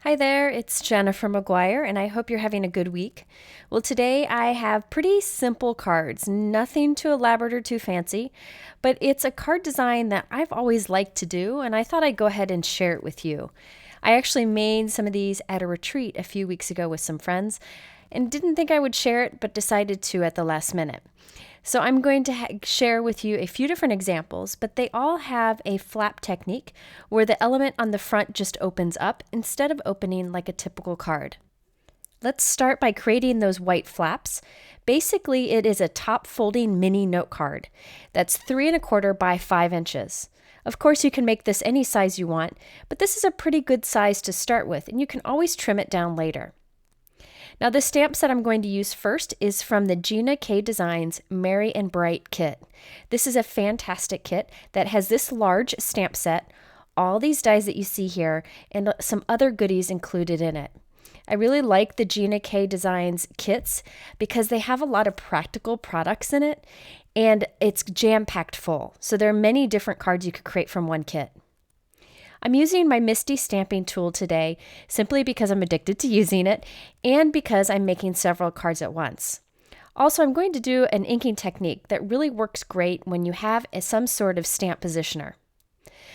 Hi there, it's Jennifer McGuire, and I hope you're having a good week. Well, today I have pretty simple cards, nothing too elaborate or too fancy, but it's a card design that I've always liked to do, and I thought I'd go ahead and share it with you. I actually made some of these at a retreat a few weeks ago with some friends, and didn't think I would share it, but decided to at the last minute. So I'm going to share with you a few different examples, but they all have a flap technique where the element on the front just opens up instead of opening like a typical card. Let's start by creating those white flaps. Basically, it is a top folding mini note card that's 3¼ by 5 inches. Of course, you can make this any size you want, but this is a pretty good size to start with, and you can always trim it down later. Now the stamp set I'm going to use first is from the Gina K Designs Merry and Bright kit. This is a fantastic kit that has this large stamp set, all these dies that you see here, and some other goodies included in it. I really like the Gina K Designs kits because they have a lot of practical products in it, and it's jam-packed full. So there are many different cards you could create from one kit. I'm using my MISTI stamping tool today simply because I'm addicted to using it and because I'm making several cards at once. Also, I'm going to do an inking technique that really works great when you have some sort of stamp positioner.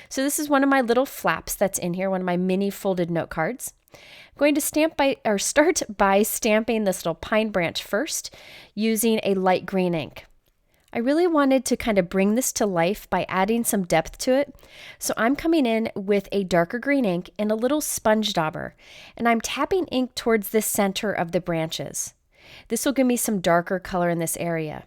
So this is one of my little flaps that's in here, one of my mini folded note cards. I'm going to start by stamping this little pine branch first using a light green ink. I really wanted to kind of bring this to life by adding some depth to it. So I'm coming in with a darker green ink and a little sponge dauber, and I'm tapping ink towards the center of the branches. This will give me some darker color in this area.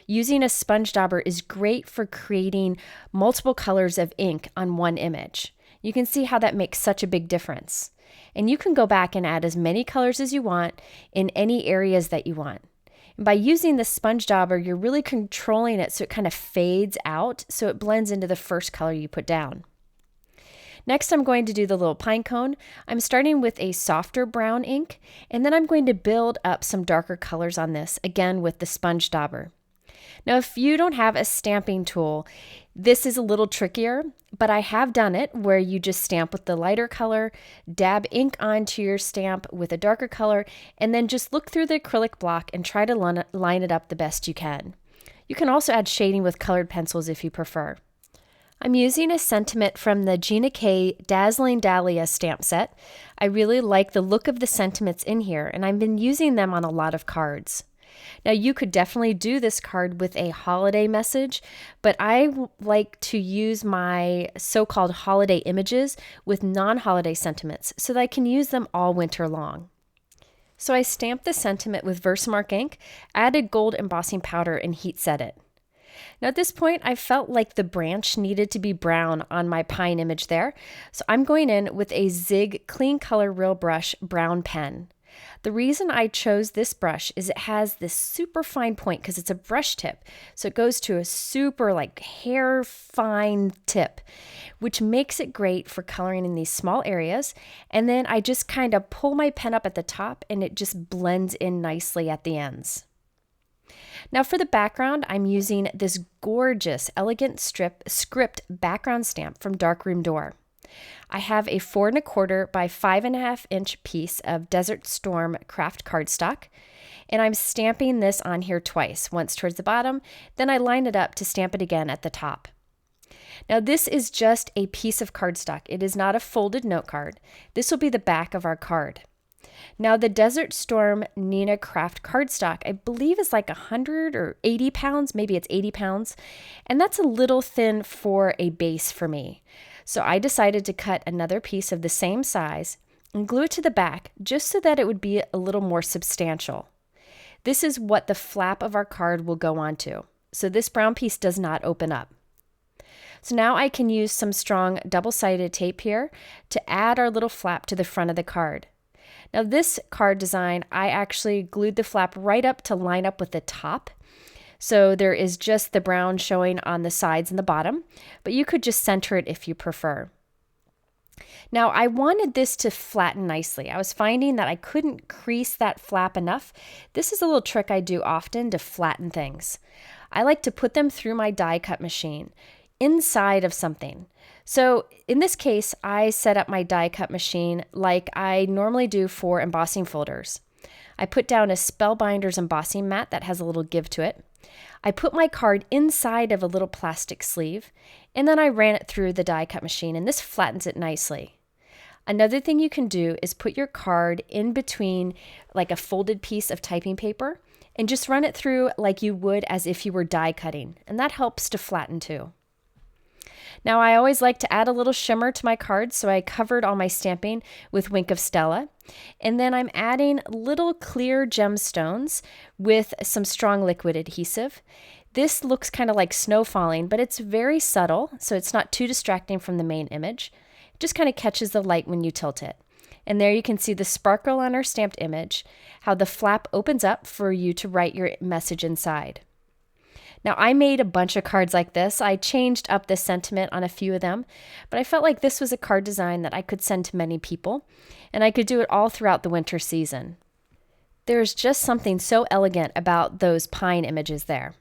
Using a sponge dauber is great for creating multiple colors of ink on one image. You can see how that makes such a big difference. And you can go back and add as many colors as you want in any areas that you want. By using the sponge dauber, you're really controlling it so it kind of fades out so it blends into the first color you put down. Next, I'm going to do the little pine cone. I'm starting with a softer brown ink, and then I'm going to build up some darker colors on this, again with the sponge dauber. Now, if you don't have a stamping tool, this is a little trickier, but I have done it where you just stamp with the lighter color, dab ink onto your stamp with a darker color, and then just look through the acrylic block and try to line it up the best you can. You can also add shading with colored pencils if you prefer. I'm using a sentiment from the Gina K Dazzling Dahlia stamp set. I really like the look of the sentiments in here, and I've been using them on a lot of cards. Now, you could definitely do this card with a holiday message, but I like to use my so-called holiday images with non-holiday sentiments so that I can use them all winter long. So I stamped the sentiment with VersaMark Ink, added gold embossing powder, and heat set it. Now, at this point, I felt like the branch needed to be brown on my pine image there, so I'm going in with a Zig Clean Color Real Brush brown pen. The reason I chose this brush is it has this super fine point because it's a brush tip. So it goes to a super like hair fine tip, which makes it great for coloring in these small areas. And then I just kind of pull my pen up at the top and it just blends in nicely at the ends. Now for the background, I'm using this gorgeous elegant script background stamp from Darkroom Door. I have a 4¼ by 5½ inch piece of Desert Storm craft cardstock, and I'm stamping this on here twice, once towards the bottom, then I line it up to stamp it again at the top. Now this is just a piece of cardstock. It is not a folded note card. This will be the back of our card. Now the Desert Storm Neenah craft cardstock, I believe is like 100 or 80 pounds, maybe it's 80 pounds, and that's a little thin for a base for me. So I decided to cut another piece of the same size and glue it to the back just so that it would be a little more substantial. This is what the flap of our card will go onto. So this brown piece does not open up. So now I can use some strong double-sided tape here to add our little flap to the front of the card. Now this card design, I actually glued the flap right up to line up with the top. So there is just the brown showing on the sides and the bottom, but you could just center it if you prefer. Now I wanted this to flatten nicely. I was finding that I couldn't crease that flap enough. This is a little trick I do often to flatten things. I like to put them through my die cut machine inside of something. So in this case, I set up my die cut machine like I normally do for embossing folders. I put down a Spellbinders embossing mat that has a little give to it. I put my card inside of a little plastic sleeve, and then I ran it through the die cut machine, and this flattens it nicely. Another thing you can do is put your card in between like a folded piece of typing paper and just run it through like you would as if you were die cutting, and that helps to flatten too. Now, I always like to add a little shimmer to my cards, so I covered all my stamping with Wink of Stella. And then I'm adding little clear gemstones with some strong liquid adhesive. This looks kind of like snow falling, but it's very subtle, so it's not too distracting from the main image. It just kind of catches the light when you tilt it. And there you can see the sparkle on our stamped image, how the flap opens up for you to write your message inside. Now, I made a bunch of cards like this. I changed up the sentiment on a few of them, but I felt like this was a card design that I could send to many people, and I could do it all throughout the winter season. There's just something so elegant about those pine images there.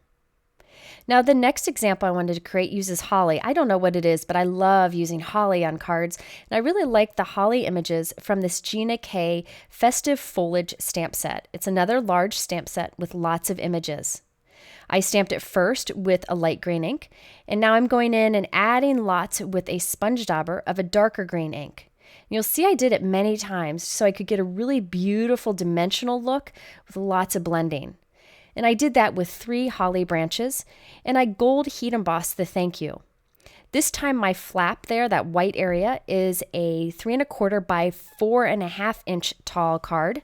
Now, the next example I wanted to create uses holly. I don't know what it is, but I love using holly on cards, and I really like the holly images from this Gina K Festive Foliage stamp set. It's another large stamp set with lots of images. I stamped it first with a light green ink, and now I'm going in and adding lots with a sponge dauber of a darker green ink. You'll see I did it many times so I could get a really beautiful dimensional look with lots of blending. And I did that with 3 holly branches, and I gold heat embossed the thank you. This time my flap there, that white area, is a 3¼ by 4½ inch tall card.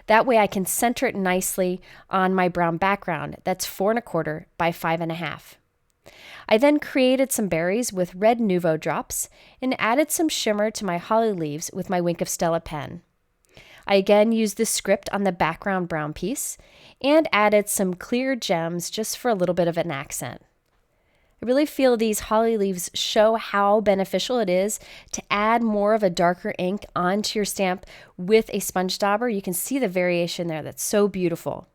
That way I can center it nicely on my brown background. That's 4¼ by 5½. I then created some berries with red nuvo drops and added some shimmer to my holly leaves with my Wink of Stella pen. I again used the script on the background brown piece and added some clear gems just for a little bit of an accent. I really feel these holly leaves show how beneficial it is to add more of a darker ink onto your stamp with a sponge dauber. You can see the variation there. That's so beautiful.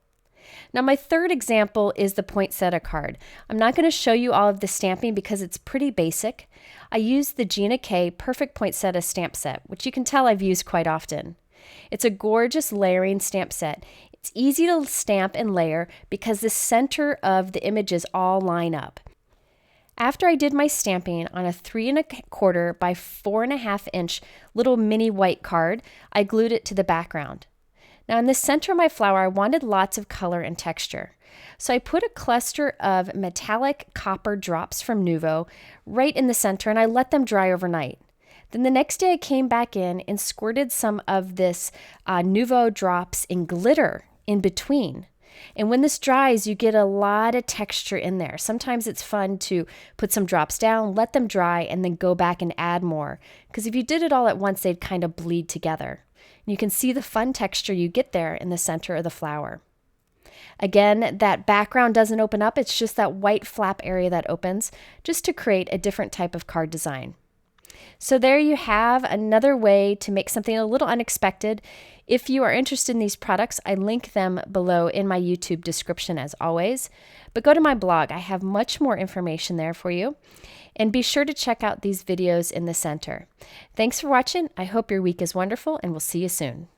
Now, my third example is the poinsettia card. I'm not going to show you all of the stamping because it's pretty basic. I used the Gina K Perfect Poinsettia stamp set, which you can tell I've used quite often. It's a gorgeous layering stamp set. It's easy to stamp and layer because the center of the images all line up. After I did my stamping on a 3¼ by 4½ inch little mini white card, I glued it to the background. Now in the center of my flower, I wanted lots of color and texture. So I put a cluster of metallic copper drops from Nuvo right in the center, and I let them dry overnight. Then the next day I came back in and squirted some of this Nuvo drops in glitter in between. And when this dries, you get a lot of texture in there. Sometimes it's fun to put some drops down, let them dry, and then go back and add more. Because if you did it all at once, they'd kind of bleed together. And you can see the fun texture you get there in the center of the flower. Again, that background doesn't open up. It's just that white flap area that opens, just to create a different type of card design. So there you have another way to make something a little unexpected. If you are interested in these products, I link them below in my YouTube description as always. But go to my blog. I have much more information there for you. And be sure to check out these videos in the center. Thanks for watching. I hope your week is wonderful, and we'll see you soon.